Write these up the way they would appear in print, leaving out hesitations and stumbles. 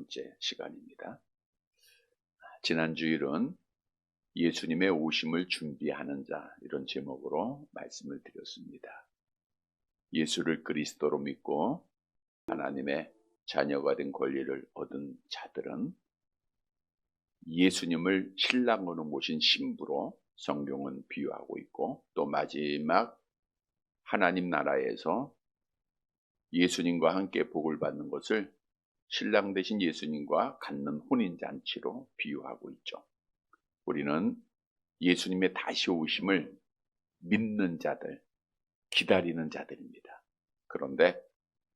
번째 시간입니다. 지난 주일은 예수님의 오심을 준비하는 자, 이런 제목으로 말씀을 드렸습니다. 예수를 그리스도로 믿고 하나님의 자녀가 된 권리를 얻은 자들은 예수님을 신랑으로 모신 신부로 성경은 비유하고 있고, 또 마지막 하나님 나라에서 예수님과 함께 복을 받는 것을 신랑 되신 예수님과 갖는 혼인잔치로 비유하고 있죠. 우리는 예수님의 다시 오심을 믿는 자들, 기다리는 자들입니다. 그런데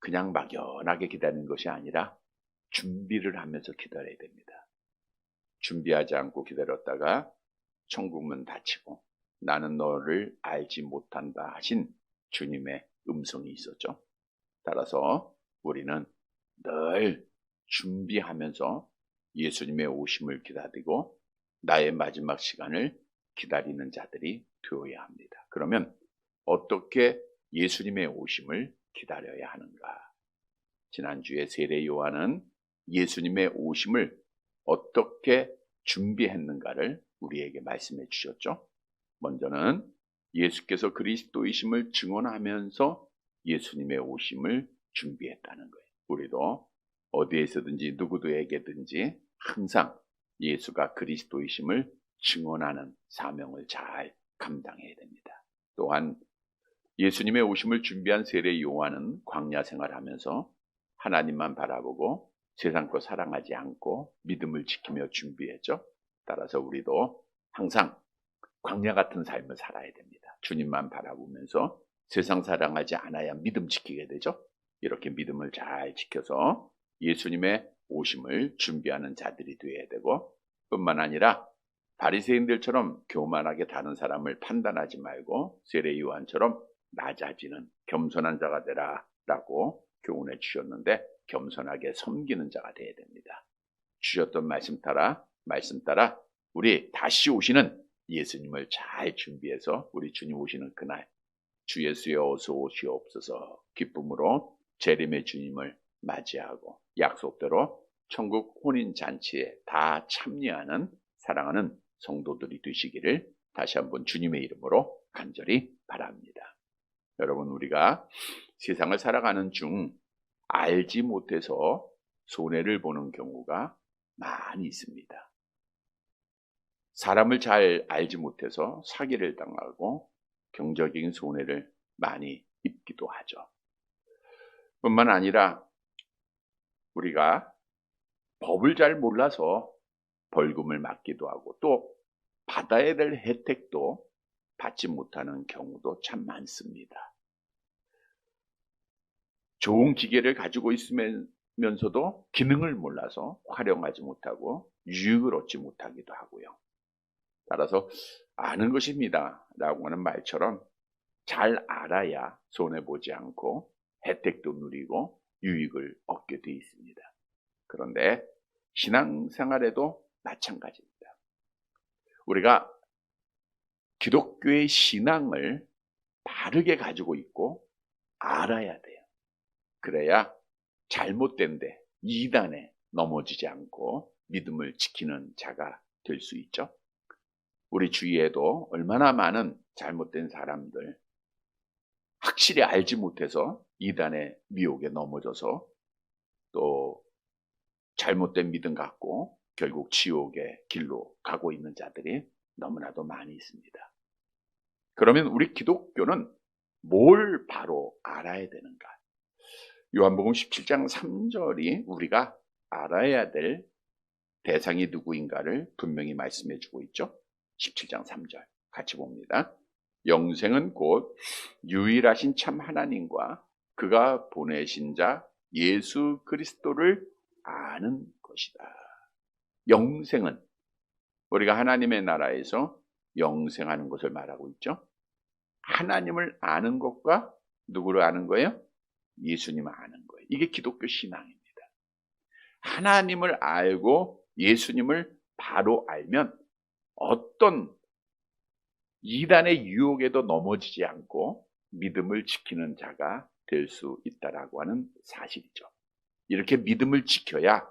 그냥 막연하게 기다리는 것이 아니라 준비를 하면서 기다려야 됩니다. 준비하지 않고 기다렸다가 천국문 닫히고 나는 너를 알지 못한다 하신 주님의 음성이 있었죠. 따라서 우리는 늘 준비하면서 예수님의 오심을 기다리고 나의 마지막 시간을 기다리는 자들이 되어야 합니다. 그러면 어떻게 예수님의 오심을 기다려야 하는가? 지난주에 세례 요한은 예수님의 오심을 어떻게 준비했는가를 우리에게 말씀해 주셨죠. 먼저는 예수께서 그리스도이심을 증언하면서 예수님의 오심을 준비했다는 거예요. 우리도 어디에서든지 누구에게든지 항상 예수가 그리스도이심을 증언하는 사명을 잘 감당해야 됩니다. 또한 예수님의 오심을 준비한 세례 요한은 광야 생활하면서 하나님만 바라보고 세상 것 사랑하지 않고 믿음을 지키며 준비했죠. 따라서 우리도 항상 광야 같은 삶을 살아야 됩니다. 주님만 바라보면서 세상 사랑하지 않아야 믿음 지키게 되죠. 이렇게 믿음을 잘 지켜서 예수님의 오심을 준비하는 자들이 되어야 되고, 뿐만 아니라 바리새인들처럼 교만하게 다른 사람을 판단하지 말고 세례 요한처럼 낮아지는 겸손한 자가 되라 라고 교훈해 주셨는데, 겸손하게 섬기는 자가 되어야 됩니다. 주셨던 말씀 따라 우리 다시 오시는 예수님을 잘 준비해서 우리 주님 오시는 그날 주 예수여 어서 오시옵소서 기쁨으로 재림의 주님을 맞이하고 약속대로 천국 혼인잔치에 다 참여하는 사랑하는 성도들이 되시기를 다시 한번 주님의 이름으로 간절히 바랍니다. 여러분, 우리가 세상을 살아가는 중 알지 못해서 손해를 보는 경우가 많이 있습니다. 사람을 잘 알지 못해서 사기를 당하고 경제적인 손해를 많이 입기도 하죠. 뿐만 아니라 우리가 법을 잘 몰라서 벌금을 맞기도 하고, 또 받아야 될 혜택도 받지 못하는 경우도 참 많습니다. 좋은 기계를 가지고 있으면서도 기능을 몰라서 활용하지 못하고 유익을 얻지 못하기도 하고요. 따라서 아는 것입니다 라고 하는 말처럼 잘 알아야 손해보지 않고 혜택도 누리고 유익을 얻게 되어 있습니다. 그런데 신앙생활에도 마찬가지입니다. 우리가 기독교의 신앙을 바르게 가지고 있고 알아야 돼요. 그래야 잘못된 데, 이단에 넘어지지 않고 믿음을 지키는 자가 될 수 있죠. 우리 주위에도 얼마나 많은 잘못된 사람들, 확실히 알지 못해서 이단의 미혹에 넘어져서 또 잘못된 믿음 갖고 결국 지옥의 길로 가고 있는 자들이 너무나도 많이 있습니다. 그러면 우리 기독교는 뭘 바로 알아야 되는가? 요한복음 17장 3절이 우리가 알아야 될 대상이 누구인가를 분명히 말씀해 주고 있죠. 17장 3절 같이 봅니다. 영생은 곧 유일하신 참 하나님과 그가 보내신 자 예수 그리스도를 아는 것이다. 영생은 우리가 하나님의 나라에서 영생하는 것을 말하고 있죠. 하나님을 아는 것과 누구를 아는 거예요? 예수님을 아는 거예요. 이게 기독교 신앙입니다. 하나님을 알고 예수님을 바로 알면 어떤 이단의 유혹에도 넘어지지 않고 믿음을 지키는 자가 될 수 있다라고 하는 사실이죠. 이렇게 믿음을 지켜야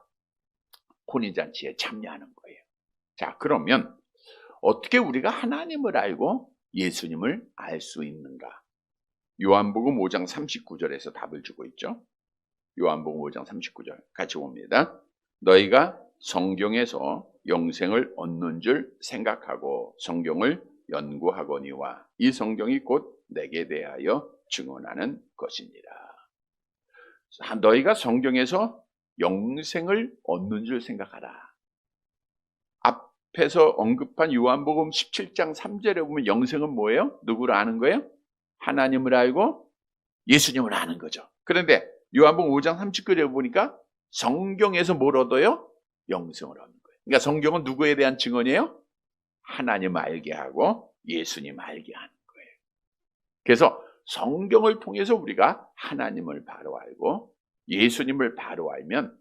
혼인잔치에 참여하는 거예요. 자, 그러면 어떻게 우리가 하나님을 알고 예수님을 알 수 있는가? 요한복음 5장 39절에서 답을 주고 있죠. 요한복음 5장 39절 같이 봅니다. 너희가 성경에서 영생을 얻는 줄 생각하고 성경을 연구하거니와 이 성경이 곧 내게 대하여 증언하는 것이니라. 너희가 성경에서 영생을 얻는 줄 생각하라. 앞에서 언급한 요한복음 17장 3절에 보면 영생은 뭐예요? 누구를 아는 거예요? 하나님을 알고 예수님을 아는 거죠. 그런데 요한복음 5장 39절에 보니까 성경에서 뭘 얻어요? 영생을 얻는 거예요. 그러니까 성경은 누구에 대한 증언이에요? 하나님 알게 하고 예수님 알게 하는 거예요. 그래서 성경을 통해서 우리가 하나님을 바로 알고 예수님을 바로 알면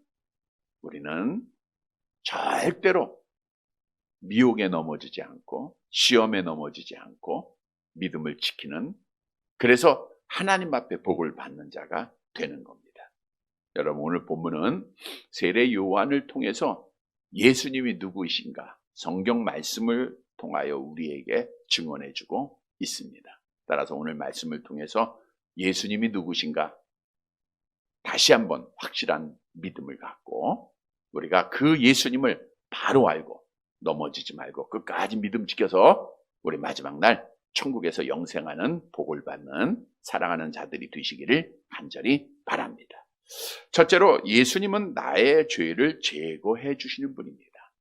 우리는 절대로 미혹에 넘어지지 않고 시험에 넘어지지 않고 믿음을 지키는, 그래서 하나님 앞에 복을 받는 자가 되는 겁니다. 여러분, 오늘 본문은 세례 요한을 통해서 예수님이 누구이신가 성경 말씀을 통하여 우리에게 증언해주고 있습니다. 따라서 오늘 말씀을 통해서 예수님이 누구신가 다시 한번 확실한 믿음을 갖고 우리가 그 예수님을 바로 알고 넘어지지 말고 끝까지 믿음 지켜서 우리 마지막 날 천국에서 영생하는 복을 받는 사랑하는 자들이 되시기를 간절히 바랍니다. 첫째로, 예수님은 나의 죄를 제거해 주시는 분입니다.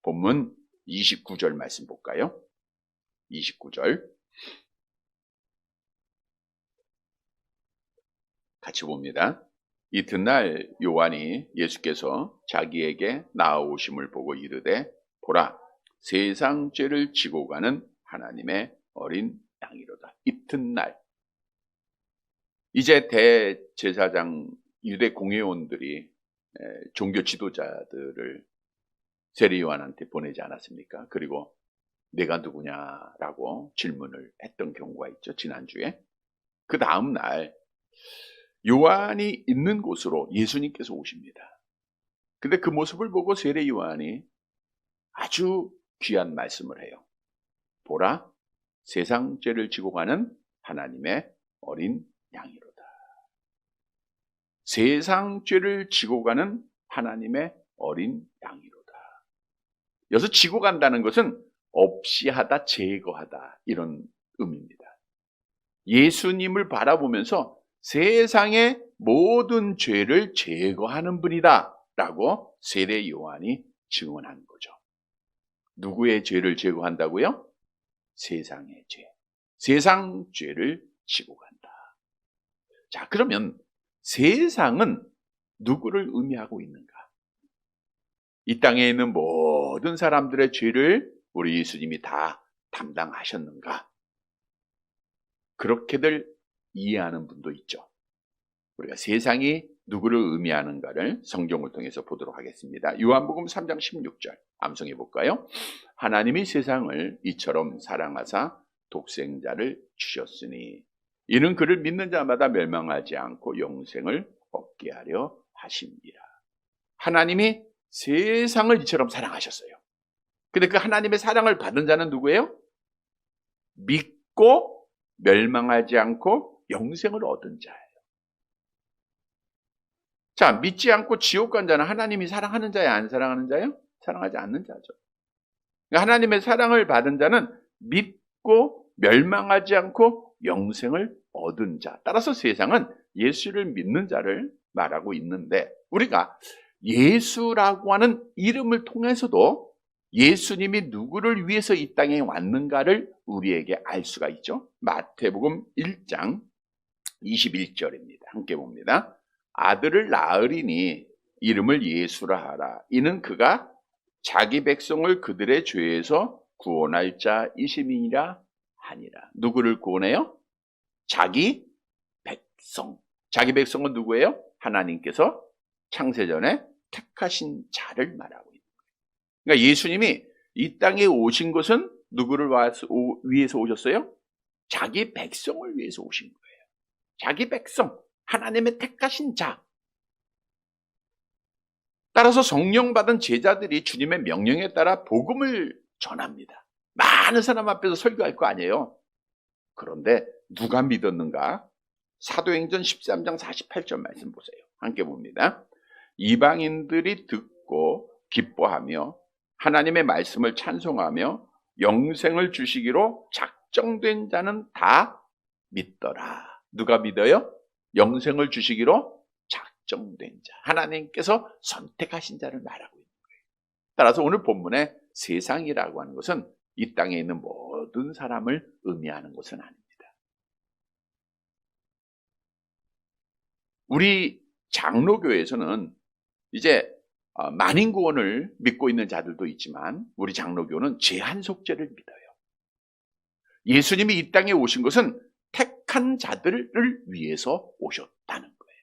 본문 29절 말씀 볼까요? 29절 같이 봅니다. 이튿날 요한이 예수께서 자기에게 나아오심을 보고 이르되 보라, 세상 죄를 지고 가는 하나님의 어린 양이로다. 이튿날, 이제 대제사장 유대 공회원들이 종교 지도자들을 세례 요한한테 보내지 않았습니까? 그리고 내가 누구냐라고 질문을 했던 경우가 있죠. 지난주에. 그 다음 날 요한이 있는 곳으로 예수님께서 오십니다. 근데 그 모습을 보고 세례 요한이 아주 귀한 말씀을 해요. 보라, 세상 죄를 지고 가는 하나님의 어린 양이로다. 세상 죄를 지고 가는 하나님의 어린 양이로다. 여기서 지고 간다는 것은 없이 하다, 제거하다, 이런 의미입니다. 예수님을 바라보면서 세상의 모든 죄를 제거하는 분이다 라고 세례 요한이 증언한 거죠. 누구의 죄를 제거한다고요? 세상의 죄. 세상 죄를 지고 간다. 자, 그러면 세상은 누구를 의미하고 있는가? 이 땅에 있는 모든 사람들의 죄를 우리 예수님이 다 담당하셨는가? 그렇게들 이해하는 분도 있죠. 우리가 세상이 누구를 의미하는가를 성경을 통해서 보도록 하겠습니다. 요한복음 3장 16절 암송해 볼까요? 하나님이 세상을 이처럼 사랑하사 독생자를 주셨으니 이는 그를 믿는 자마다 멸망하지 않고 영생을 얻게 하려 하심이라. 하나님이 세상을 이처럼 사랑하셨어요. 근데 그 하나님의 사랑을 받은 자는 누구예요? 믿고 멸망하지 않고 영생을 얻은 자예요. 자, 믿지 않고 지옥 간 자는 하나님이 사랑하는 자예요, 안 사랑하는 자예요? 사랑하지 않는 자죠. 그러니까 하나님의 사랑을 받은 자는 믿고 멸망하지 않고 영생을 얻은 자. 따라서 세상은 예수를 믿는 자를 말하고 있는데 우리가 예수라고 하는 이름을 통해서도 예수님이 누구를 위해서 이 땅에 왔는가를 우리에게 알 수가 있죠. 마태복음 1장 21절입니다. 함께 봅니다. 아들을 낳으리니 이름을 예수라 하라. 이는 그가 자기 백성을 그들의 죄에서 구원할 자이심이니라 하니라. 누구를 구원해요? 자기 백성. 자기 백성은 누구예요? 하나님께서 창세전에 택하신 자를 말하고 있는 거예요. 그러니까 예수님이 이 땅에 오신 것은 누구를 위해서 오셨어요? 자기 백성을 위해서 오신 거예요. 자기 백성, 하나님의 택하신 자. 따라서 성령 받은 제자들이 주님의 명령에 따라 복음을 전합니다. 많은 사람 앞에서 설교할 거 아니에요. 그런데 누가 믿었는가? 사도행전 13장 48절 말씀 보세요. 함께 봅니다. 이방인들이 듣고 기뻐하며 하나님의 말씀을 찬송하며 영생을 주시기로 작정된 자는 다 믿더라. 누가 믿어요? 영생을 주시기로 작정된 자. 하나님께서 선택하신 자를 말하고 있는 거예요. 따라서 오늘 본문에 세상이라고 하는 것은 이 땅에 있는 모든 사람을 의미하는 것은 아닙니다. 우리 장로교에서는 이제 만인구원을 믿고 있는 자들도 있지만 우리 장로교는 제한속죄를 믿어요. 예수님이 이 땅에 오신 것은 택한 자들을 위해서 오셨다는 거예요.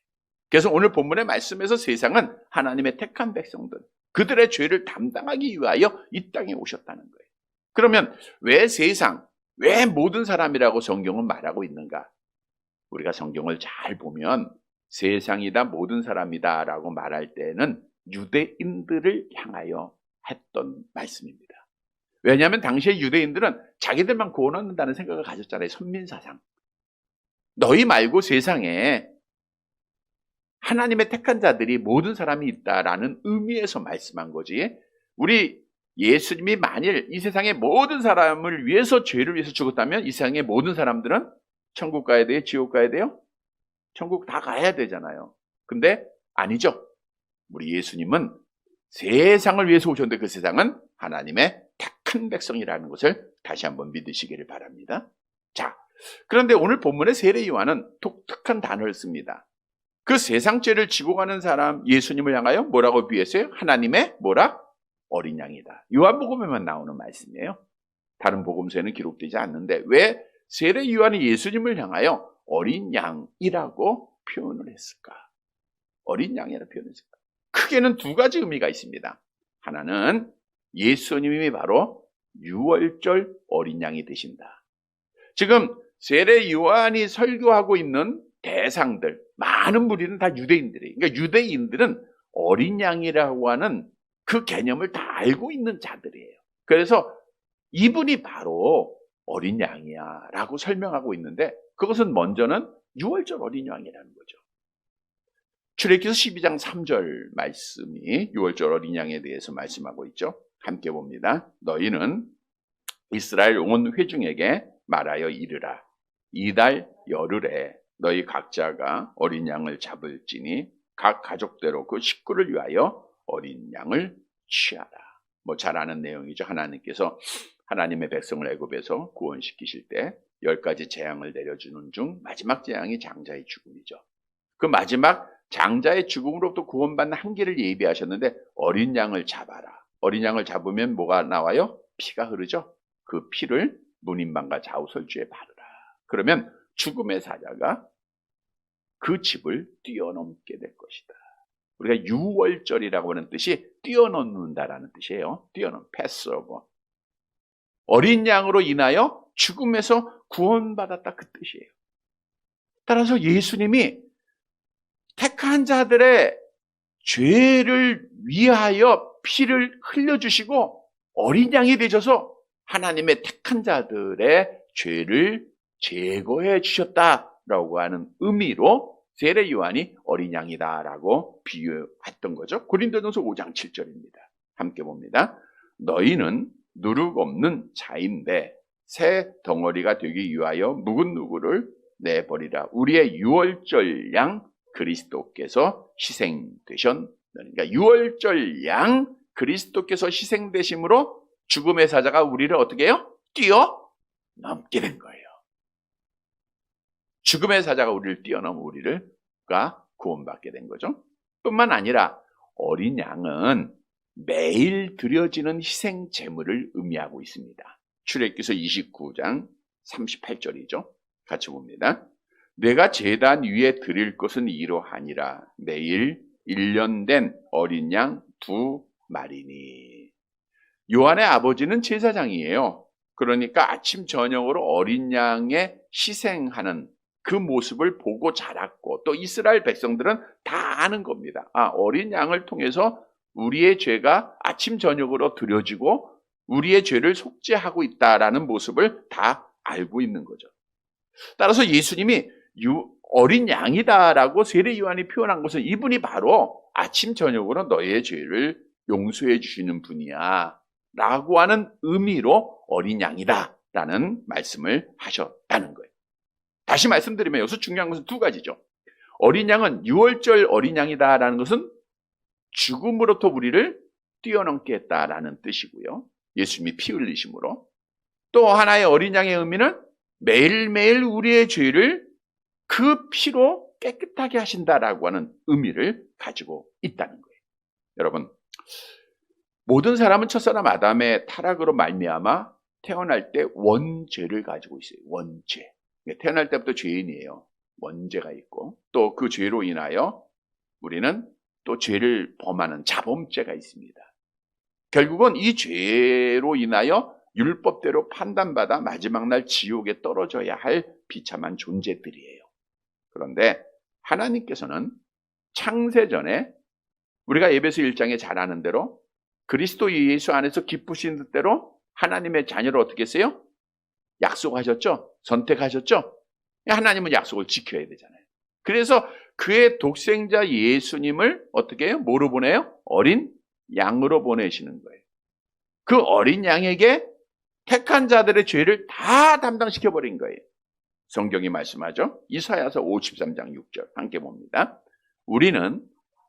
그래서 오늘 본문의 말씀에서 세상은 하나님의 택한 백성들, 그들의 죄를 담당하기 위하여 이 땅에 오셨다는 거예요. 그러면 왜 세상, 왜 모든 사람이라고 성경은 말하고 있는가? 우리가 성경을 잘 보면 세상이다, 모든 사람이다 라고 말할 때는 유대인들을 향하여 했던 말씀입니다. 왜냐하면 당시에 유대인들은 자기들만 구원 얻는다는 생각을 가졌잖아요. 선민사상. 너희 말고 세상에 하나님의 택한 자들이 모든 사람이 있다라는 의미에서 말씀한 거지. 우리 예수님이 만일 이 세상의 모든 사람을 위해서, 죄를 위해서 죽었다면 이 세상의 모든 사람들은 천국 가야 돼요? 지옥 가야 돼요? 천국 다 가야 되잖아요. 근데 아니죠. 우리 예수님은 세상을 위해서 오셨는데 그 세상은 하나님의 택한 백성이라는 것을 다시 한번 믿으시기를 바랍니다. 자, 그런데 오늘 본문의 세례 요한은 독특한 단어를 씁니다. 그 세상 죄를 지고 가는 사람 예수님을 향하여 뭐라고 비유했어요? 하나님의 뭐라? 어린 양이다. 요한복음에만 나오는 말씀이에요. 다른 복음서에는 기록되지 않는데 왜 세례 요한이 예수님을 향하여 어린 양이라고 표현을 했을까? 어린 양이라고 표현했을까? 크게는 두 가지 의미가 있습니다. 하나는 예수님이 바로 유월절 어린 양이 되신다. 지금 세례 요한이 설교하고 있는 대상들, 많은 무리는 다 유대인들이에요. 그러니까 유대인들은 어린 양이라고 하는 그 개념을 다 알고 있는 자들이에요. 그래서 이분이 바로 어린 양이야 라고 설명하고 있는데 그것은 먼저는 유월절 어린 양이라는 거죠. 출애굽기서 12장 3절 말씀이 유월절 어린 양에 대해서 말씀하고 있죠. 함께 봅니다. 너희는 이스라엘 온 회중에게 말하여 이르라. 이달 열흘에 너희 각자가 어린 양을 잡을지니 각 가족대로 그 식구를 위하여 어린 양을 취하라. 뭐 잘 아는 내용이죠. 하나님께서 하나님의 백성을 애굽에서 구원시키실 때 10가지 재앙을 내려주는 중 마지막 재앙이 장자의 죽음이죠. 그 마지막 장자의 죽음으로부터 구원받는 한계를 예비하셨는데 어린 양을 잡아라. 어린 양을 잡으면 뭐가 나와요? 피가 흐르죠. 그 피를 문인방과 좌우설주에 바르라. 그러면 죽음의 사자가 그 집을 뛰어넘게 될 것이다. 우리가 유월절이라고 하는 뜻이 뛰어넘는다라는 뜻이에요. 패스오버. 어린 양으로 인하여 죽음에서 구원받았다 그 뜻이에요. 따라서 예수님이 택한 자들의 죄를 위하여 피를 흘려주시고 어린 양이 되셔서 하나님의 택한 자들의 죄를 제거해 주셨다라고 하는 의미로 세례 요한이 어린 양이다라고 비유했던 거죠. 고린도전서 5장 7절입니다. 함께 봅니다. 너희는 누룩 없는 자인데 새 덩어리가 되기 위하여 묵은 누구를 내버리라. 우리의 유월절 양 그리스도께서 희생되셨. 그러니까 유월절 양 그리스도께서 희생되심으로 죽음의 사자가 우리를 어떻게 해요? 뛰어넘게 된 거예요. 죽음의 사자가 우리를 뛰어넘어 우리가 구원받게 된 거죠. 뿐만 아니라 어린 양은 매일 드려지는 희생 제물을 의미하고 있습니다. 출애굽기서 29장 38절이죠. 같이 봅니다. 내가 제단 위에 드릴 것은 이러하니라. 매일 1년 된 어린 양 2마리니. 요한의 아버지는 제사장이에요. 그러니까 아침 저녁으로 어린 양의 희생하는 그 모습을 보고 자랐고 또 이스라엘 백성들은 다 아는 겁니다. 어린 양을 통해서 우리의 죄가 아침 저녁으로 드려지고 우리의 죄를 속죄하고 있다라는 모습을 다 알고 있는 거죠. 따라서 예수님이 어린 양이다라고 세례 요한이 표현한 것은 이분이 바로 아침 저녁으로 너의 죄를 용서해 주시는 분이야 라고 하는 의미로 어린 양이다 라는 말씀을 하셨다는 거예요. 다시 말씀드리면 여기서 중요한 것은 두 가지죠. 어린 양은 유월절 어린 양이다 라는 것은 죽음으로부터 우리를 뛰어넘게 했다라는 뜻이고요. 예수님이 피 흘리심으로. 또 하나의 어린 양의 의미는 매일매일 우리의 죄를 그 피로 깨끗하게 하신다라고 하는 의미를 가지고 있다는 거예요. 여러분, 모든 사람은 첫사람 아담의 타락으로 말미암아 태어날 때 원죄를 가지고 있어요. 원죄. 태어날 때부터 죄인이에요. 원죄가 있고 또 그 죄로 인하여 우리는 또 죄를 범하는 자범죄가 있습니다. 결국은 이 죄로 인하여 율법대로 판단받아 마지막 날 지옥에 떨어져야 할 비참한 존재들이에요. 그런데 하나님께서는 창세전에 우리가 에베소 1장에 잘 아는 대로 그리스도 예수 안에서 기쁘신 뜻대로 하나님의 자녀를 어떻게 했어요? 약속하셨죠? 선택하셨죠? 하나님은 약속을 지켜야 되잖아요. 그래서 그의 독생자 예수님을 어떻게 해요? 뭐로 보내요? 어린 양으로 보내시는 거예요. 그 어린 양에게 택한 자들의 죄를 다 담당시켜버린 거예요. 성경이 말씀하죠. 이사야서 53장 6절 함께 봅니다. 우리는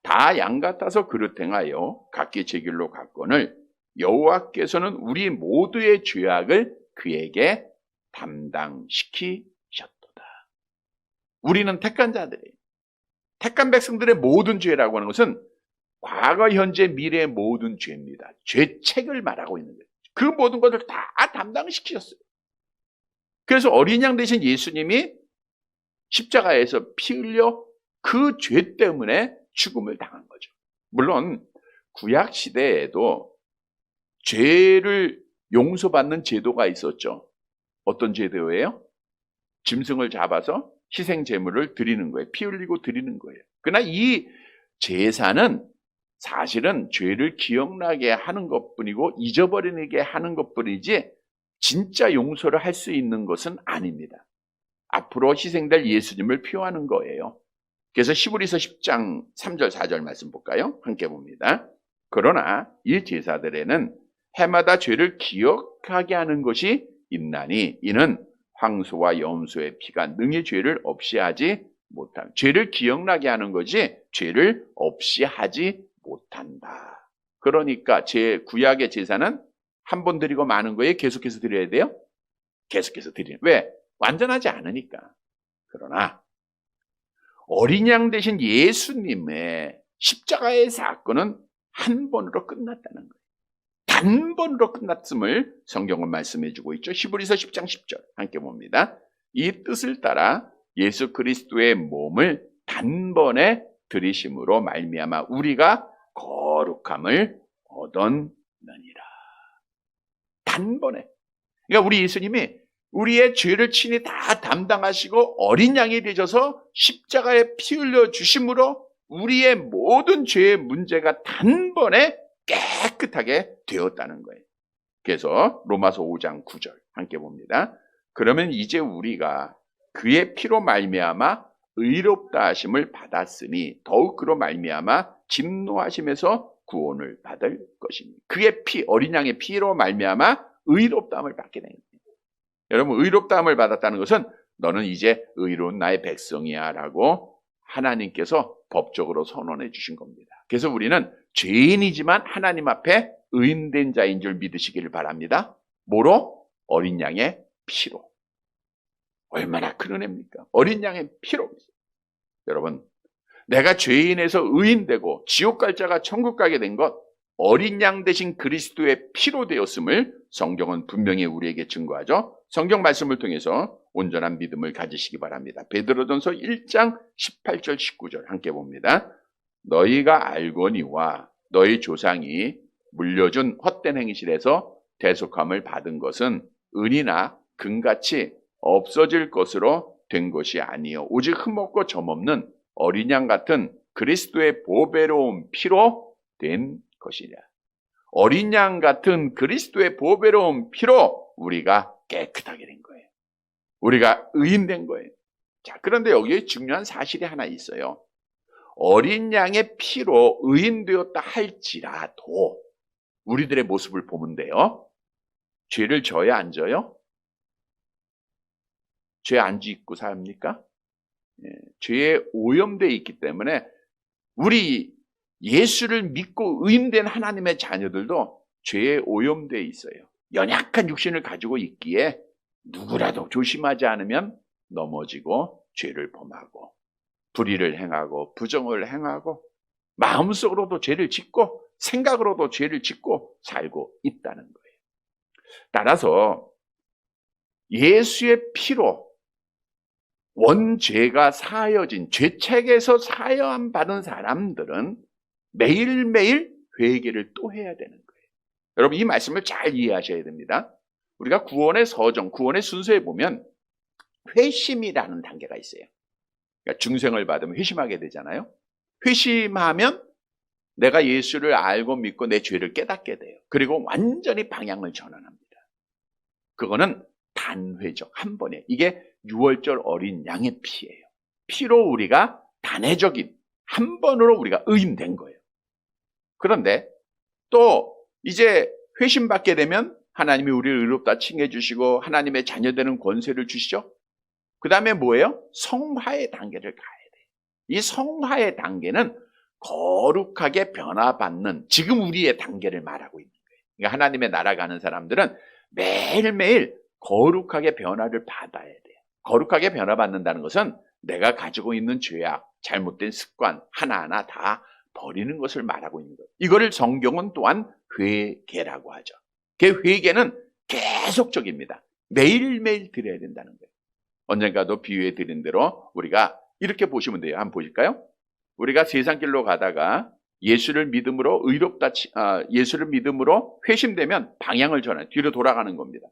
다 양 같아서 그릇 행하여 각기 제 길로 갔거늘 여호와께서는 우리 모두의 죄악을 그에게 담당시키셨도다. 우리는 택한 자들이에요. 택한 백성들의 모든 죄라고 하는 것은 과거, 현재, 미래의 모든 죄입니다. 죄책을 말하고 있는 거예요. 그 모든 것을 다 담당시키셨어요. 그래서 어린 양 대신 예수님이 십자가에서 피 흘려 그 죄 때문에 죽음을 당한 거죠. 물론 구약 시대에도 죄를 용서받는 제도가 있었죠. 어떤 제도예요? 짐승을 잡아서 희생 제물을 드리는 거예요. 피 흘리고 드리는 거예요. 그러나 이 제사는 사실은 죄를 기억나게 하는 것뿐이고 잊어버리게 하는 것뿐이지 진짜 용서를 할 수 있는 것은 아닙니다. 앞으로 희생될 예수님을 표하는 거예요. 그래서 히브리서 10장 3절 4절 말씀 볼까요? 함께 봅니다. 그러나 이 제사들에는 해마다 죄를 기억하게 하는 것이 있나니 이는 황소와 염소의 피가 능히 죄를 없이 하지 못함. 죄를 기억나게 하는 거지 죄를 없이 하지 못한다. 그러니까 구약의 제사는 한 번 드리고 마는 거에 계속해서 드려야 돼요? 계속해서 드리는. 왜? 완전하지 않으니까. 그러나 어린 양 대신 예수님의 십자가의 사건은 한 번으로 끝났다는 거예요. 단번으로 끝났음을 성경은 말씀해 주고 있죠. 히브리서 10장 10절 함께 봅니다. 이 뜻을 따라 예수 그리스도의 몸을 단번에 들이심으로 말미암아 우리가 거룩함을 얻었느니라. 단번에. 그러니까 우리 예수님이 우리의 죄를 친히 다 담당하시고 어린 양이 되셔서 십자가에 피 흘려 주심으로 우리의 모든 죄의 문제가 단번에 깨끗하게 되었다는 거예요. 그래서 로마서 5장 9절 함께 봅니다. 그러면 이제 우리가 그의 피로 말미암아 의롭다 하심을 받았으니 더욱 그로 말미암아 진노하심에서 구원을 받을 것입니다. 그의 피, 어린 양의 피로 말미암아 의롭다함을 받게 됩니다. 여러분, 의롭다함을 받았다는 것은 너는 이제 의로운 나의 백성이야 라고 하나님께서 법적으로 선언해 주신 겁니다. 그래서 우리는 죄인이지만 하나님 앞에 의인된 자인 줄 믿으시기를 바랍니다. 뭐로? 어린 양의 피로. 얼마나 큰 은혜입니까? 어린 양의 피로. 여러분, 내가 죄인에서 의인되고 지옥 갈 자가 천국 가게 된 것 어린 양 대신 그리스도의 피로 되었음을 성경은 분명히 우리에게 증거하죠. 성경 말씀을 통해서 온전한 믿음을 가지시기 바랍니다. 베드로전서 1장 18절 19절 함께 봅니다. 너희가 알거니와 너희 조상이 물려준 헛된 행실에서 대속함을 받은 것은 은이나 금같이 없어질 것으로 된 것이 아니요 오직 흠없고 점없는 어린 양 같은 그리스도의 보배로운 피로 된 것이냐. 어린 양 같은 그리스도의 보배로운 피로 우리가 깨끗하게 된 거예요. 우리가 의인된 거예요. 자, 그런데 여기에 중요한 사실이 하나 있어요. 어린 양의 피로 의인되었다 할지라도 우리들의 모습을 보면 돼요. 죄를 져야 안 져요? 죄 안 짓고 삽니까? 죄에 오염되어 있기 때문에 우리 예수를 믿고 의인된 하나님의 자녀들도 죄에 오염되어 있어요. 연약한 육신을 가지고 있기에 누구라도 조심하지 않으면 넘어지고 죄를 범하고 불의를 행하고 부정을 행하고 마음속으로도 죄를 짓고 생각으로도 죄를 짓고 살고 있다는 거예요. 따라서 예수의 피로 원죄가 사하여진 죄책에서 사함 받은 사람들은 매일매일 회개를 또 해야 되는 거예요. 여러분 이 말씀을 잘 이해하셔야 됩니다. 우리가 구원의 서정, 구원의 순서에 보면 회심이라는 단계가 있어요. 그러니까 중생을 받으면 회심하게 되잖아요. 회심하면 내가 예수를 알고 믿고 내 죄를 깨닫게 돼요. 그리고 완전히 방향을 전환합니다. 그거는 단회죠. 한 번에. 이게 6월절 어린 양의 피예요. 피로 우리가 단회적인 한 번으로 우리가 의인된 거예요. 그런데 또 이제 회심받게 되면 하나님이 우리를 의롭다 칭해 주시고 하나님의 자녀되는 권세를 주시죠. 그 다음에 뭐예요? 성화의 단계를 가야 돼요. 이 성화의 단계는 거룩하게 변화받는 지금 우리의 단계를 말하고 있는 거예요. 그러니까 하나님의 나라 가는 사람들은 매일매일 거룩하게 변화를 받아야 돼요. 거룩하게 변화받는다는 것은 내가 가지고 있는 죄악, 잘못된 습관 하나하나 다 버리는 것을 말하고 있는 거예요. 이거를 성경은 또한 회개라고 하죠. 그 회개는 계속적입니다. 매일매일 드려야 된다는 거예요. 언젠가도 비유해 드린 대로 우리가 이렇게 보시면 돼요. 한번 보실까요? 우리가 세상 길로 가다가 예수를 믿음으로 예수를 믿음으로 회심되면 방향을 전환, 뒤로 돌아가는 겁니다.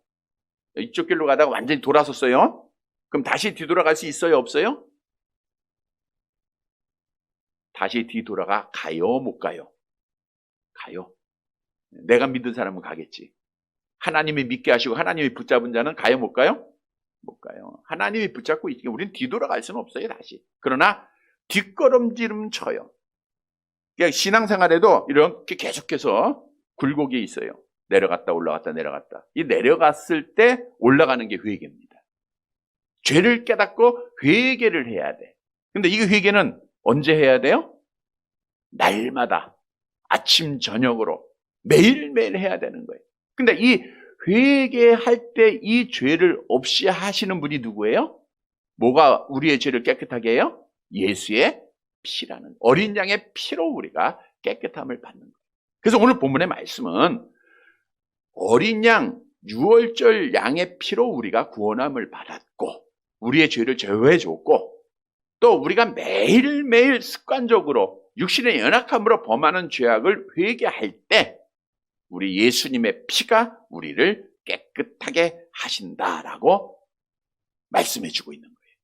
이쪽 길로 가다가 완전히 돌아섰어요. 그럼 다시 뒤돌아갈 수 있어요? 없어요? 다시 뒤돌아가 가요? 못 가요? 가요. 내가 믿은 사람은 가겠지. 하나님이 믿게 하시고 하나님이 붙잡은 자는 가요? 못 가요? 못 가요. 하나님이 붙잡고 있으니까 우리는 뒤돌아갈 수는 없어요. 다시. 그러나 뒷걸음질은 쳐요. 그러니까 신앙생활에도 이렇게 계속해서 굴곡이 있어요. 내려갔다 올라갔다 내려갔다. 이 내려갔을 때 올라가는 게 회개입니다. 죄를 깨닫고 회개를 해야 돼. 근데 이 회개는 언제 해야 돼요? 날마다 아침 저녁으로 매일매일 해야 되는 거예요. 근데 이 회개할 때 이 죄를 없이 하시는 분이 누구예요? 뭐가 우리의 죄를 깨끗하게 해요? 예수의 피라는 어린 양의 피로 우리가 깨끗함을 받는 거예요. 그래서 오늘 본문의 말씀은 어린 양, 6월절 양의 피로 우리가 구원함을 받았고 우리의 죄를 제어해 줬고 또 우리가 매일매일 습관적으로 육신의 연약함으로 범하는 죄악을 회개할 때 우리 예수님의 피가 우리를 깨끗하게 하신다라고 말씀해 주고 있는 거예요.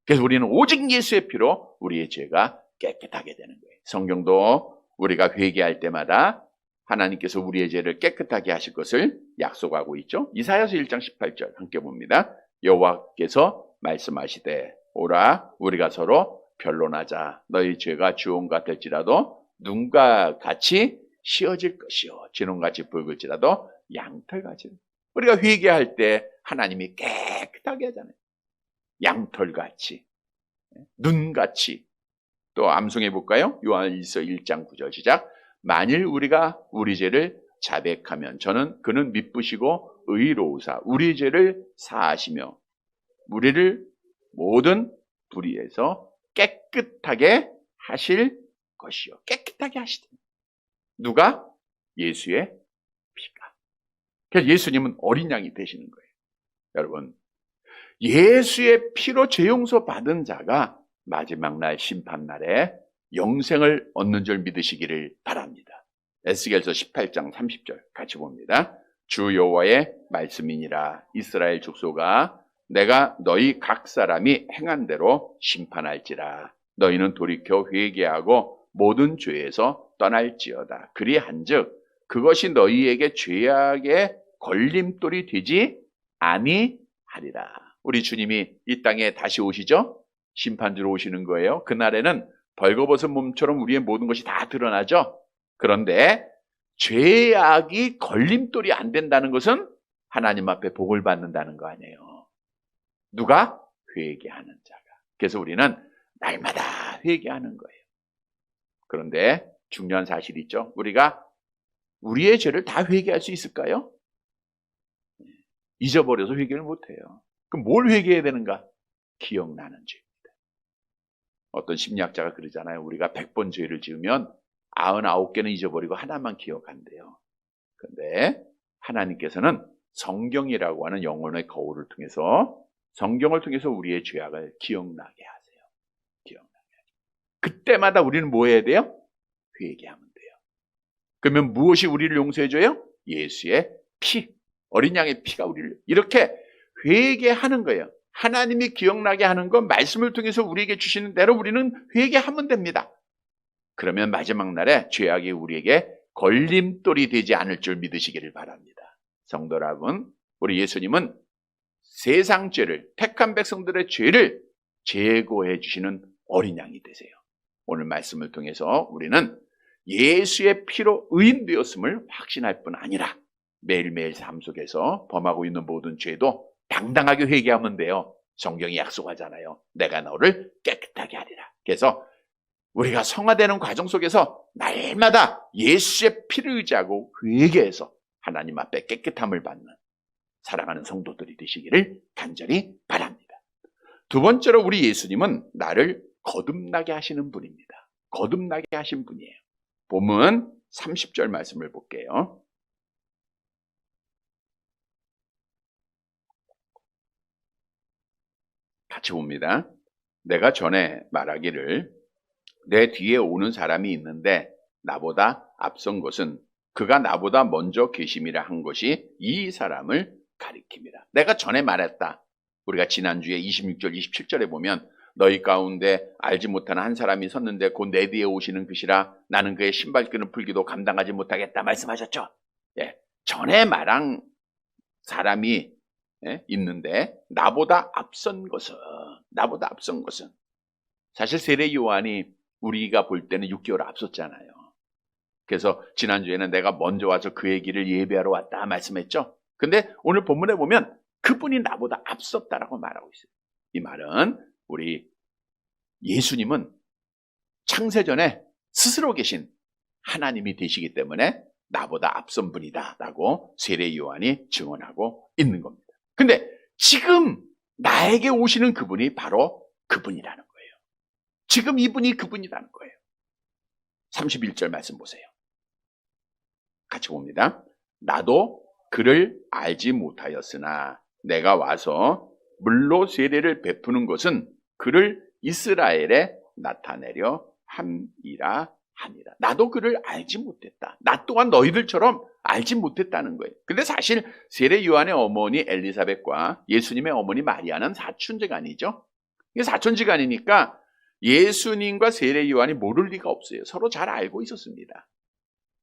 그래서 우리는 오직 예수의 피로 우리의 죄가 깨끗하게 되는 거예요. 성경도 우리가 회개할 때마다 하나님께서 우리의 죄를 깨끗하게 하실 것을 약속하고 있죠. 이사야서 1장 18절 함께 봅니다. 여호와께서 말씀하시되 오라 우리가 서로 변론하자. 너희 죄가 주홍 같을지라도 눈과 같이 씌어질 것이요 진홍같이 붉을지라도 양털같이. 우리가 회개할 때 하나님이 깨끗하게 하잖아요. 양털같이 눈같이. 또 암송해 볼까요? 요한일서 1장 9절 시작. 만일 우리가 우리 죄를 자백하면 그는 미쁘시고 의로우사 우리 죄를 사하시며 우리를 모든 불의에서 깨끗하게 하실 것이요. 깨끗하게 하시다. 누가? 예수의 피가. 그래서 예수님은 어린 양이 되시는 거예요. 여러분, 예수의 피로 죄 용서 받은 자가 마지막 날 심판날에 영생을 얻는 줄 믿으시기를 바랍니다. 에스겔서 18장 30절 같이 봅니다. 주 여호와의 말씀이니라. 이스라엘 족속아 내가 너희 각 사람이 행한 대로 심판할지라. 너희는 돌이켜 회개하고 모든 죄에서 떠날지어다. 그리한즉 그것이 너희에게 죄악의 걸림돌이 되지 아니하리라. 우리 주님이 이 땅에 다시 오시죠? 심판주로 오시는 거예요. 그날에는 벌거벗은 몸처럼 우리의 모든 것이 다 드러나죠. 그런데 죄악이 걸림돌이 안 된다는 것은 하나님 앞에 복을 받는다는 거 아니에요. 누가? 회개하는 자가. 그래서 우리는 날마다 회개하는 거예요. 그런데 중요한 사실이 있죠. 우리가 우리의 죄를 다 회개할 수 있을까요? 잊어버려서 회개를 못해요. 그럼 뭘 회개해야 되는가? 기억나는 죄입니다. 어떤 심리학자가 그러잖아요. 우리가 100번 죄를 지으면 99개는 잊어버리고 하나만 기억한대요. 그런데 하나님께서는 성경이라고 하는 영혼의 거울을 통해서, 성경을 통해서 우리의 죄악을 기억나게 하세요. 기억나게 하세요. 그때마다 우리는 뭐 해야 돼요? 회개하면 돼요. 그러면 무엇이 우리를 용서해줘요? 예수의 피, 어린 양의 피가 우리를 이렇게 회개하는 거예요. 하나님이 기억나게 하는 건 말씀을 통해서 우리에게 주시는 대로 우리는 회개하면 됩니다. 그러면 마지막 날에 죄악이 우리에게 걸림돌이 되지 않을 줄 믿으시기를 바랍니다. 성도 여러분, 우리 예수님은 세상 죄를, 택한 백성들의 죄를 제거해 주시는 어린 양이 되세요. 오늘 말씀을 통해서 우리는 예수의 피로 의인되었음을 확신할 뿐 아니라 매일매일 삶 속에서 범하고 있는 모든 죄도 당당하게 회개하면 돼요. 성경이 약속하잖아요. 내가 너를 깨끗하게 하리라. 그래서 우리가 성화되는 과정 속에서 날마다 예수의 피를 의지하고 회개해서 하나님 앞에 깨끗함을 받는 사랑하는 성도들이 되시기를 간절히 바랍니다. 두 번째로 우리 예수님은 나를 거듭나게 하시는 분입니다. 거듭나게 하신 분이에요. 본문 30절 말씀을 볼게요. 같이 봅니다. 내가 전에 말하기를 내 뒤에 오는 사람이 있는데 나보다 앞선 것은 그가 나보다 먼저 계심이라 한 것이 이 사람을 가리킵니다. 내가 전에 말했다. 우리가 지난주에 26절, 27절에 보면 너희 가운데 알지 못하는 한 사람이 섰는데 곧 내 뒤에 오시는 것이라 나는 그의 신발끈을 풀기도 감당하지 못하겠다 말씀하셨죠. 예, 전에 말한 사람이 있는데 나보다 앞선 것은 사실 세례 요한이 우리가 볼 때는 6개월 앞섰잖아요. 그래서 지난주에는 내가 먼저 와서 그의 길을 예배하러 왔다 말씀했죠. 근데 오늘 본문에 보면 그분이 나보다 앞섰다라고 말하고 있어요. 이 말은 우리 예수님은 창세전에 스스로 계신 하나님이 되시기 때문에 나보다 앞선 분이다 라고 세례 요한이 증언하고 있는 겁니다. 근데 지금 나에게 오시는 그분이 바로 그분이라는 거예요. 지금 이분이 그분이라는 거예요. 31절 말씀 보세요. 같이 봅니다. 나도 그를 알지 못하였으나 내가 와서 물로 세례를 베푸는 것은 그를 이스라엘에 나타내려 함이라 하니라. 나도 그를 알지 못했다. 나 또한 너희들처럼 알지 못했다는 거예요. 근데 사실 세례 요한의 어머니 엘리사벳과 예수님의 어머니 마리아는 사촌지간이죠. 이게 사촌지간이니까 예수님과 세례 요한이 모를 리가 없어요. 서로 잘 알고 있었습니다.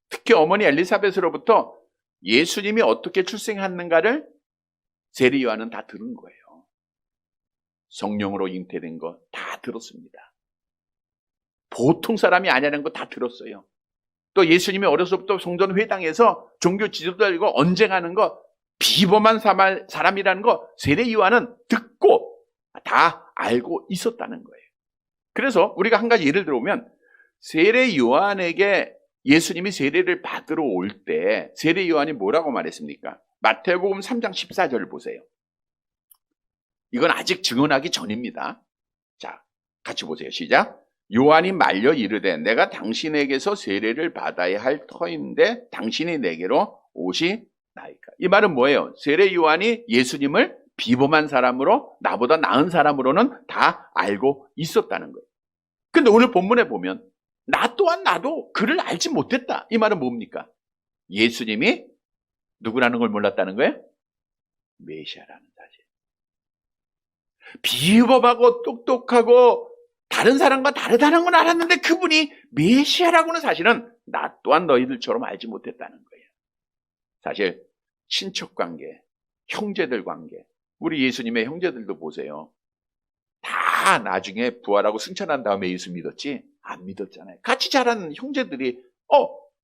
특히 어머니 엘리사벳으로부터 예수님이 어떻게 출생했는가를 세례 요한은 다 들은 거예요. 성령으로 잉태된 거 다 들었습니다. 보통 사람이 아니라는 거 다 들었어요. 또 예수님이 어려서부터 성전 회당에서 종교 지도자들과 언쟁하는 거, 비범한 사람이라는 거 세례 요한은 듣고 다 알고 있었다는 거예요. 그래서 우리가 한 가지 예를 들어보면 세례 요한에게 예수님이 세례를 받으러 올 때 세례 요한이 뭐라고 말했습니까? 마태복음 3장 14절을 보세요. 이건 아직 증언하기 전입니다. 자, 같이 보세요. 시작. 요한이 말려 이르되 내가 당신에게서 세례를 받아야 할 터인데 당신이 내게로 오시나이까. 이 말은 뭐예요? 세례 요한이 예수님을 비범한 사람으로 나보다 나은 사람으로는 다 알고 있었다는 거예요. 근데 오늘 본문에 보면 나 또한 나도 그를 알지 못했다. 이 말은 뭡니까? 예수님이 누구라는 걸 몰랐다는 거예요? 메시아라는 사실. 비범하고 똑똑하고 다른 사람과 다르다는 건 알았는데 그분이 메시아라고는 사실은 나 또한 너희들처럼 알지 못했다는 거예요. 사실 친척 관계, 형제들 관계, 우리 예수님의 형제들도 보세요. 다 나중에 부활하고 승천한 다음에 예수 믿었지 안 믿었잖아요. 같이 자란 형제들이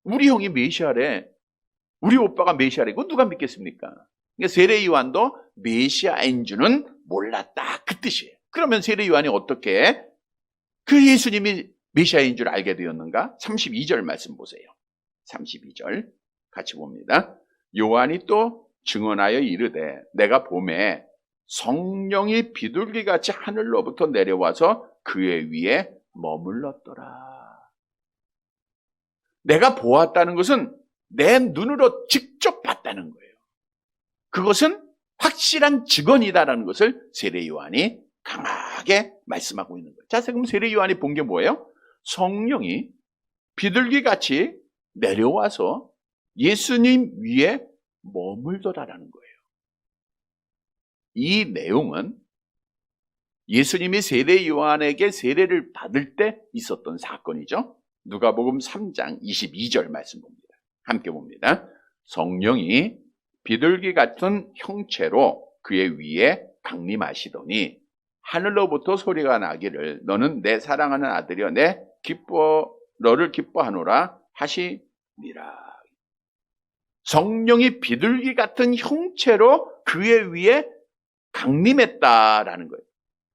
우리 형이 메시아래, 우리 오빠가 메시아래, 이거 누가 믿겠습니까? 그러니까 세례 요한도 메시아인 줄은 몰랐다, 그 뜻이에요. 그러면 세례 요한이 어떻게 그 예수님이 메시아인 줄 알게 되었는가? 32절 말씀 보세요. 32절 같이 봅니다. 요한이 또 증언하여 이르되 내가 봄에 성령이 비둘기같이 하늘로부터 내려와서 그의 위에 머물렀더라. 내가 보았다는 것은 내 눈으로 직접 봤다는 거예요. 그것은 확실한 증언이다라는 것을 세례 요한이 강하게 말씀하고 있는 거예요. 자, 그럼 세례 요한이 본 게 뭐예요? 성령이 비둘기같이 내려와서 예수님 위에 머물더라라는 거예요. 이 내용은 예수님이 세례 요한에게 세례를 받을 때 있었던 사건이죠. 누가복음 3장 22절 말씀 봅니다. 함께 봅니다. 성령이 비둘기 같은 형체로 그의 위에 강림하시더니 하늘로부터 소리가 나기를 너는 내 사랑하는 아들이여 너를 기뻐하노라 하시니라. 성령이 비둘기 같은 형체로 그의 위에 강림했다라는 거예요.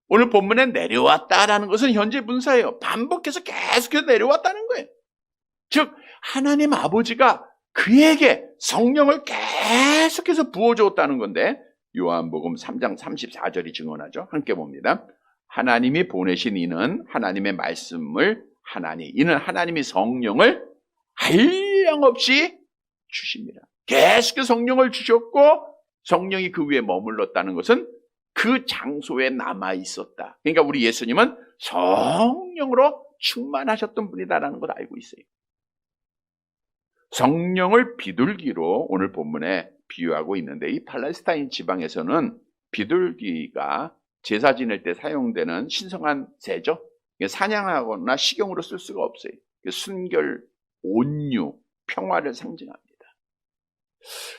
오늘 본문에 내려왔다라는 것은 현재 분사예요. 반복해서 계속해서 내려왔다는 거예요. 즉 하나님 아버지가 그에게 성령을 계속해서 부어주었다는 건데 요한복음 3장 34절이 증언하죠. 함께 봅니다. 하나님이 보내신 이는 하나님의 말씀을 이는 하나님이 성령을 한량없이 주십니다. 계속해서 성령을 주셨고 성령이 그 위에 머물렀다는 것은 그 장소에 남아 있었다. 그러니까 우리 예수님은 성령으로 충만하셨던 분이다라는 걸 알고 있어요. 성령을 비둘기로 오늘 본문에 비유하고 있는데 이 팔레스타인 지방에서는 비둘기가 제사 지낼 때 사용되는 신성한 새죠. 사냥하거나 식용으로 쓸 수가 없어요. 순결, 온유, 평화를 상징합니다.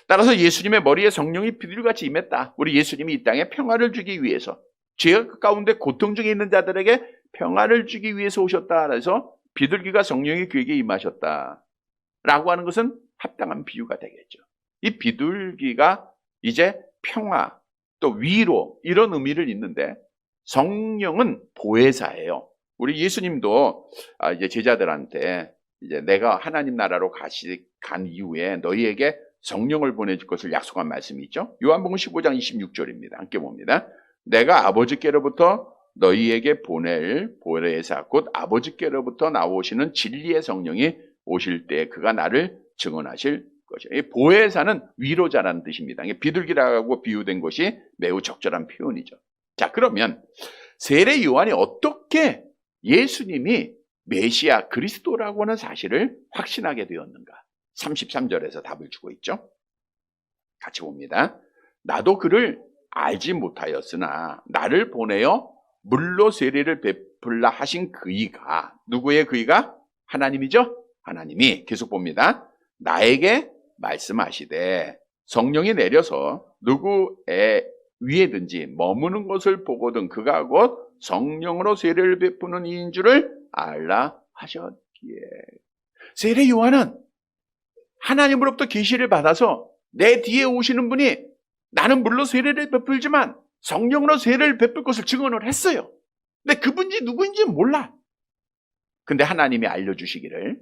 따라서 예수님의 머리에 성령이 비둘기같이 임했다. 우리 예수님이 이 땅에 평화를 주기 위해서 죄 가운데 고통 중에 있는 자들에게 평화를 주기 위해서 오셨다. 그래서 비둘기가 성령이 그에게 임하셨다. 라고 하는 것은 합당한 비유가 되겠죠. 이 비둘기가 이제 평화, 또 위로 이런 의미를 있는데 성령은 보혜사예요. 우리 예수님도 이제 제자들한테 이제 내가 하나님 나라로 간 이후에 너희에게 성령을 보내줄 것을 약속한 말씀이 있죠. 요한복음 15장 26절입니다. 함께 봅니다. 내가 아버지께로부터 너희에게 보낼 보혜사 곧 아버지께로부터 나오시는 진리의 성령이 오실 때 그가 나를 증언하실 것이에요. 이 보혜사는 위로자라는 뜻입니다. 비둘기라고 비유된 것이 매우 적절한 표현이죠. 자, 그러면 세례 요한이 어떻게 예수님이 메시아 그리스도라고 하는 사실을 확신하게 되었는가? 33절에서 답을 주고 있죠. 같이 봅니다. 나도 그를 알지 못하였으나 나를 보내어 물로 세례를 베풀라 하신 그이가, 누구의 그이가? 하나님이죠. 하나님이 계속 봅니다. 나에게 말씀하시되 성령이 내려서 누구의 위에든지 머무는 것을 보거든 그가 곧 성령으로 세례를 베푸는 이인 줄을 알라 하셨기에. 세례 요한은 하나님으로부터 계시를 받아서 내 뒤에 오시는 분이 나는 물로 세례를 베풀지만 성령으로 세례를 베풀 것을 증언을 했어요. 근데 그분이 누구인지 몰라. 근데 하나님이 알려주시기를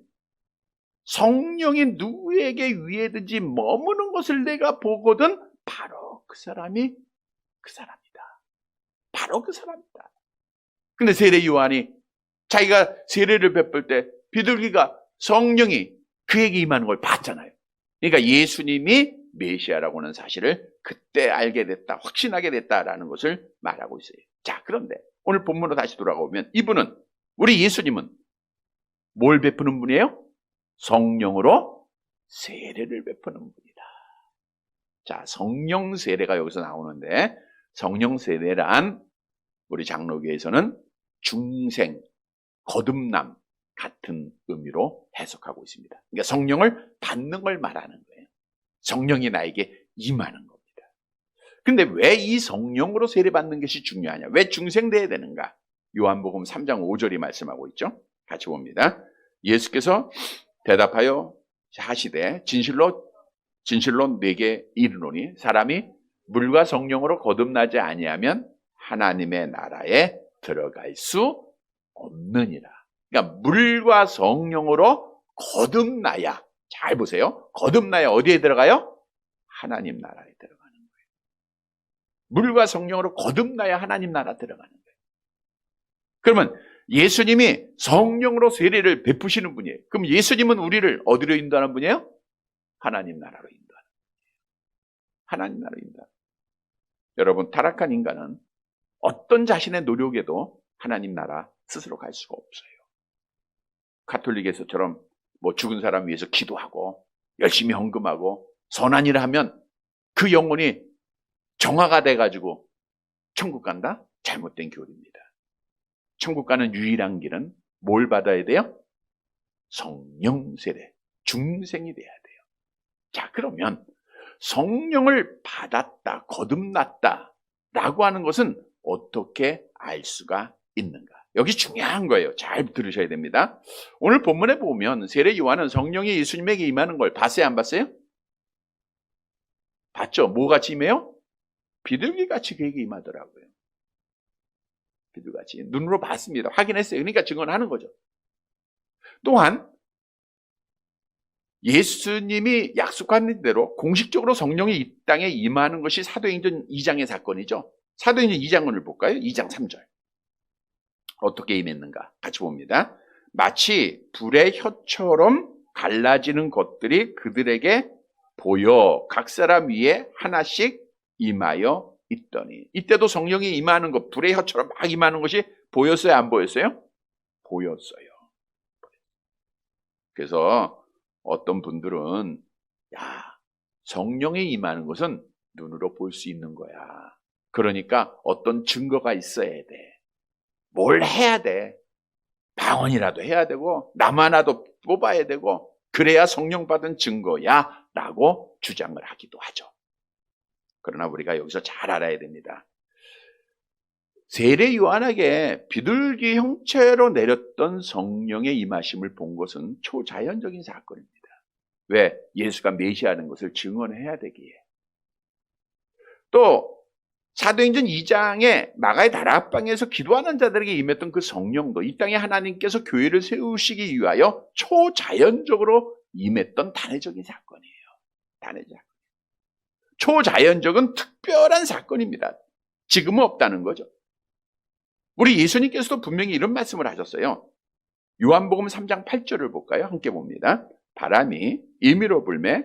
성령이 누구에게 위에든지 머무는 것을 내가 보거든 바로 그 사람이 그 사람이다. 바로 그 사람이다. 근데 세례 요한이 자기가 세례를 베풀 때 비둘기가 성령이 그에게 임하는 걸 봤잖아요. 그러니까 예수님이 메시아라고 하는 사실을 그때 알게 됐다, 확신하게 됐다라는 것을 말하고 있어요. 자, 그런데 오늘 본문으로 다시 돌아가보면 이분은, 우리 예수님은 뭘 베푸는 분이에요? 성령으로 세례를 베푸는 분이다. 자, 성령 세례가 여기서 나오는데 성령 세례란 우리 장로교에서는 중생, 거듭남 같은 의미로 해석하고 있습니다. 그러니까 성령을 받는 걸 말하는 거예요. 성령이 나에게 임하는 겁니다. 근데 왜 이 성령으로 세례받는 것이 중요하냐? 왜 중생돼야 되는가? 요한복음 3장 5절이 말씀하고 있죠. 같이 봅니다. 예수께서 대답하여 하시되 진실로 내게 이르노니 사람이 물과 성령으로 거듭나지 아니하면 하나님의 나라에 들어갈 수 없느니라. 그러니까 물과 성령으로 거듭나야, 잘 보세요. 거듭나야 어디에 들어가요? 하나님 나라에 들어가는 거예요. 물과 성령으로 거듭나야 하나님 나라 들어가는 거예요. 그러면 예수님이 성령으로 세례를 베푸시는 분이에요. 그럼 예수님은 우리를 어디로 인도하는 분이에요? 하나님 나라로 인도하는 분이에요. 하나님 나라로 인도하는 분이에요. 여러분, 타락한 인간은 어떤 자신의 노력에도 하나님 나라 스스로 갈 수가 없어요. 가톨릭에서처럼 뭐 죽은 사람 위해서 기도하고 열심히 헌금하고 선한 일을 하면 그 영혼이 정화가 돼가지고 천국 간다? 잘못된 교리입니다. 천국 가는 유일한 길은 뭘 받아야 돼요? 성령 세례, 중생이 돼야 돼요. 자, 그러면 성령을 받았다, 거듭났다 라고 하는 것은 어떻게 알 수가 있는가? 여기 중요한 거예요. 잘 들으셔야 됩니다. 오늘 본문에 보면 세례 요한은 성령이 예수님에게 임하는 걸 봤어요? 안 봤어요? 봤죠? 뭐 같이 임해요? 비둘기같이 그에게 임하더라고요. 비둘기같이. 눈으로 봤습니다. 확인했어요. 그러니까 증언하는 거죠. 또한 예수님이 약속한 대로 공식적으로 성령이 이 땅에 임하는 것이 사도행전 2장의 사건이죠. 사도행전 2장을 볼까요? 2장 3절. 어떻게 임했는가? 같이 봅니다. 마치 불의 혀처럼 갈라지는 것들이 그들에게 보여 각 사람 위에 하나씩 임하여 있더니, 이때도 성령이 임하는 것, 불의 혀처럼 막 임하는 것이 보였어요? 안 보였어요? 보였어요. 그래서 어떤 분들은 성령이 임하는 것은 눈으로 볼 수 있는 거야. 그러니까 어떤 증거가 있어야 돼. 뭘 해야 돼. 방언이라도 해야 되고 남 하나도 뽑아야 되고 그래야 성령 받은 증거야 라고 주장을 하기도 하죠. 그러나 우리가 여기서 잘 알아야 됩니다. 세례 요한에게 비둘기 형체로 내렸던 성령의 임하심을 본 것은 초자연적인 사건입니다. 왜? 예수가 메시아라는 것을 증언해야 되기에. 또 사도행전 2장에 마가의 다락방에서 기도하는 자들에게 임했던 그 성령도 이 땅에 하나님께서 교회를 세우시기 위하여 초자연적으로 임했던 단회적인 사건이에요. 단회적. 초자연적은 특별한 사건입니다. 지금은 없다는 거죠. 우리 예수님께서도 분명히 이런 말씀을 하셨어요. 요한복음 3장 8절을 볼까요? 함께 봅니다. 바람이 임의로 불매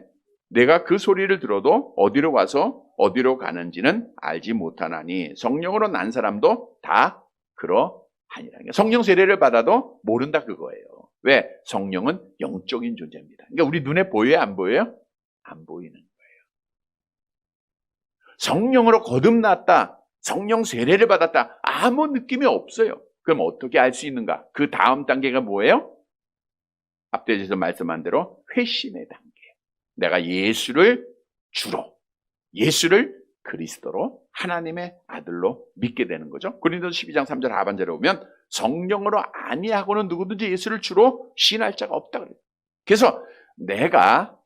내가 그 소리를 들어도 어디로 와서 어디로 가는지는 알지 못하나니 성령으로 난 사람도 다 그러하니라. 성령 세례를 받아도 모른다 그거예요. 왜? 성령은 영적인 존재입니다. 그러니까 우리 눈에 보여요? 안 보여요? 안 보이는 거예요. 성령으로 거듭났다, 성령 세례를 받았다, 아무 느낌이 없어요. 그럼 어떻게 알 수 있는가? 그 다음 단계가 뭐예요? 앞에서 말씀한 대로 회심의 단계. 내가 예수를 주로, 예수를 그리스도로 하나님의 아들로 믿게 되는 거죠. 고린도서 12장 3절 하반절에 보면 성령으로 아니하고는 누구든지 예수를 주로 시인할 자가 없다 그래요. 그래서 내가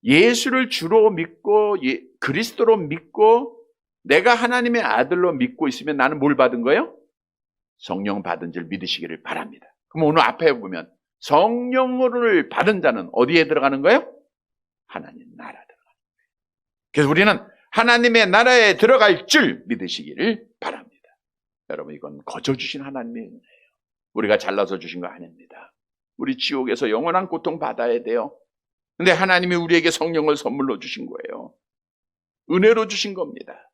예수를 주로 믿고 그리스도로 믿고 내가 하나님의 아들로 믿고 있으면 나는 뭘 받은 거예요? 성령 받은 줄 믿으시기를 바랍니다. 그럼 오늘 앞에 보면 성령을 받은 자는 어디에 들어가는 거예요? 하나님 나라 들어가는 거예요. 그래서 우리는 하나님의 나라에 들어갈 줄 믿으시기를 바랍니다. 여러분, 이건 거저 주신 하나님의 은혜예요. 우리가 잘라서 주신 거 아닙니다. 우리 지옥에서 영원한 고통 받아야 돼요. 근데 하나님이 우리에게 성령을 선물로 주신 거예요. 은혜로 주신 겁니다.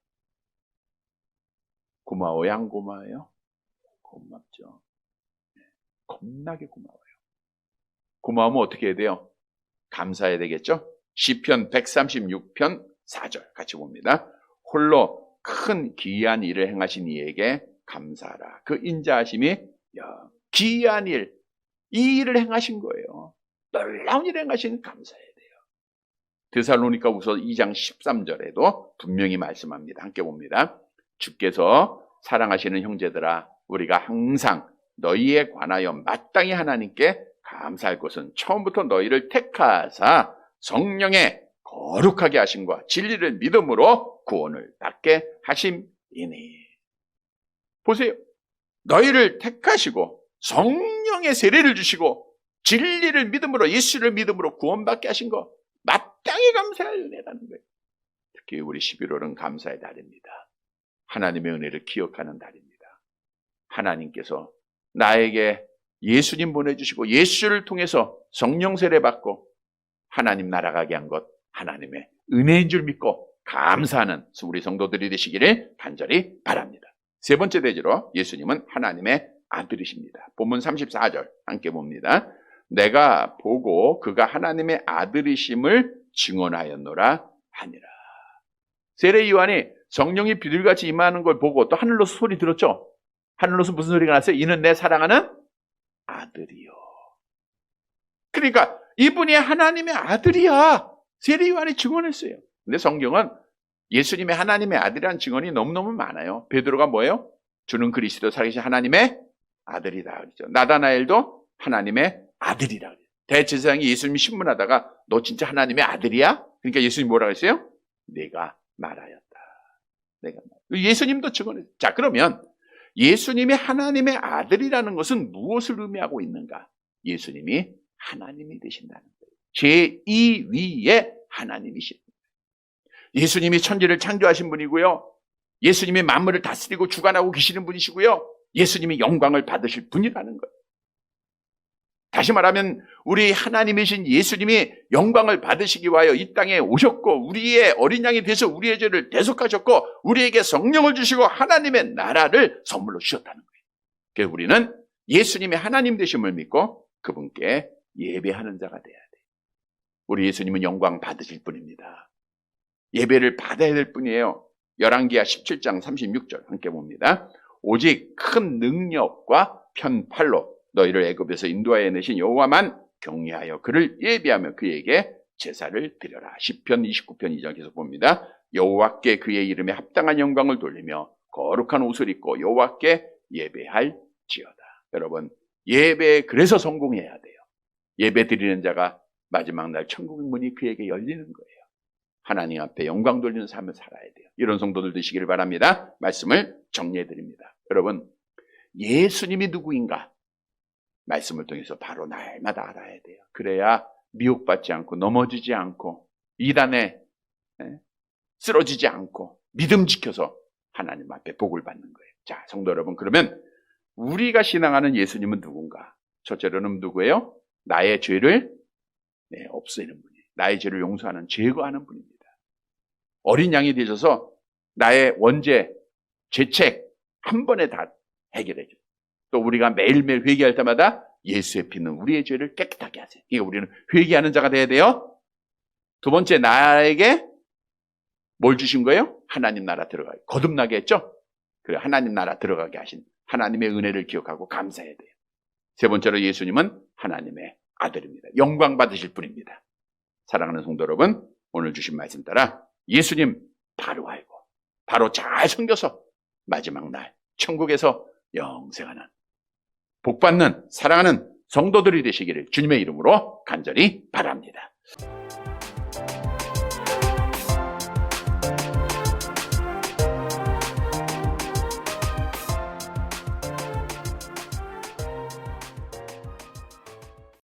고마워요? 안 고마워요? 고맙죠. 겁나게 고마워요. 고마우면 어떻게 해야 돼요? 감사해야 되겠죠? 시편 136편 4절 같이 봅니다. 홀로 큰 기이한 일을 행하신 이에게 감사하라. 그 인자하심이 기이한 일, 이 일을 행하신 거예요. 놀라운 일을 행하신 감사해야 돼요. 데살로니가후서 2장 13절에도 분명히 말씀합니다. 함께 봅니다. 주께서 사랑하시는 형제들아, 우리가 항상 너희에 관하여 마땅히 하나님께 감사할 것은 처음부터 너희를 택하사 성령에 거룩하게 하심과 진리를 믿음으로 구원을 받게 하심이니. 보세요. 너희를 택하시고 성령의 세례를 주시고 진리를 믿음으로, 예수를 믿음으로 구원받게 하신 거 마땅히 감사할 은혜라는 거예요. 특히 우리 11월은 감사의 달입니다. 하나님의 은혜를 기억하는 달입니다. 하나님께서 나에게 예수님 보내주시고 예수를 통해서 성령 세례 받고 하나님 나라 가게 한 것 하나님의 은혜인 줄 믿고 감사하는 우리 성도들이 되시기를 간절히 바랍니다. 세 번째 대지로 예수님은 하나님의 아들이십니다. 본문 34절 함께 봅니다. 내가 보고 그가 하나님의 아들이심을 증언하였노라 하니라. 세례 요한이 성령이 비둘기같이 임하는 걸 보고 또 하늘로서 소리 들었죠? 하늘로서 무슨 소리가 났어요? 이는 내 사랑하는 아들이요. 그러니까 이분이 하나님의 아들이야. 세례 요한이 증언했어요. 근데 성경은 예수님의 하나님의 아들이라는 증언이 너무너무 많아요. 베드로가 뭐예요? 주는 그리스도 살아계신 하나님의 아들이다 그러죠. 나다나엘도 하나님의 아들이라 그래요. 대제사장이 예수님이 신문하다가 너 진짜 하나님의 아들이야? 그러니까 예수님이 뭐라고 했어요? 내가 말하였다. 내가 예수님도 증언했어요. 자, 그러면 예수님이 하나님의 아들이라는 것은 무엇을 의미하고 있는가? 예수님이 하나님이 되신다는 거예요. 제2위의 하나님이신 거예요. 예수님이 천지를 창조하신 분이고요. 예수님이 만물을 다스리고 주관하고 계시는 분이시고요. 예수님이 영광을 받으실 분이라는 거예요. 다시 말하면 우리 하나님이신 예수님이 영광을 받으시기 위하여 이 땅에 오셨고 우리의 어린 양이 되셔 우리의 죄를 대속하셨고 우리에게 성령을 주시고 하나님의 나라를 선물로 주셨다는 거예요. 그래서 우리는 예수님의 하나님 되심을 믿고 그분께 예배하는 자가 돼야 돼요. 우리 예수님은 영광 받으실 분입니다. 예배를 받아야 될 분이에요. 열왕기하 17장 36절 함께 봅니다. 오직 큰 능력과 편팔로 너희를 애굽에서 인도하여 내신 여호와만 경외하여 그를 예배하며 그에게 제사를 드려라. 시편 29편 2절 계속 봅니다. 여호와께 그의 이름에 합당한 영광을 돌리며 거룩한 옷을 입고 여호와께 예배할지어다. 여러분, 예배에 그래서 성공해야 돼요. 예배 드리는 자가 마지막 날 천국의 문이 그에게 열리는 거예요. 하나님 앞에 영광 돌리는 삶을 살아야 돼요. 이런 성도들 되시기를 바랍니다. 말씀을 정리해 드립니다. 여러분, 예수님이 누구인가? 말씀을 통해서 바로 날마다 알아야 돼요. 그래야 미혹받지 않고 넘어지지 않고 이단에 쓰러지지 않고 믿음 지켜서 하나님 앞에 복을 받는 거예요. 자, 성도 여러분, 그러면 우리가 신앙하는 예수님은 누군가? 첫째로는 누구예요? 나의 죄를 없애는 분이에요. 나의 죄를 용서하는, 제거하는 분입니다. 어린 양이 되셔서 나의 원죄, 죄책 한 번에 다 해결해 줘요. 또 우리가 매일매일 회개할 때마다 예수의 피는 우리의 죄를 깨끗하게 하세요. 그러니까 우리는 회개하는 자가 돼야 돼요. 두 번째, 나에게 뭘 주신 거예요? 하나님 나라 들어가게. 거듭나게 했죠? 그래, 하나님 나라 들어가게 하신 하나님의 은혜를 기억하고 감사해야 돼요. 세 번째로 예수님은 하나님의 아들입니다. 영광 받으실 분입니다. 사랑하는 성도 여러분, 오늘 주신 말씀 따라 예수님 바로 알고 바로 잘 섬겨서 마지막 날 천국에서 영생하는 복받는 사랑하는 성도들이 되시기를 주님의 이름으로 간절히 바랍니다.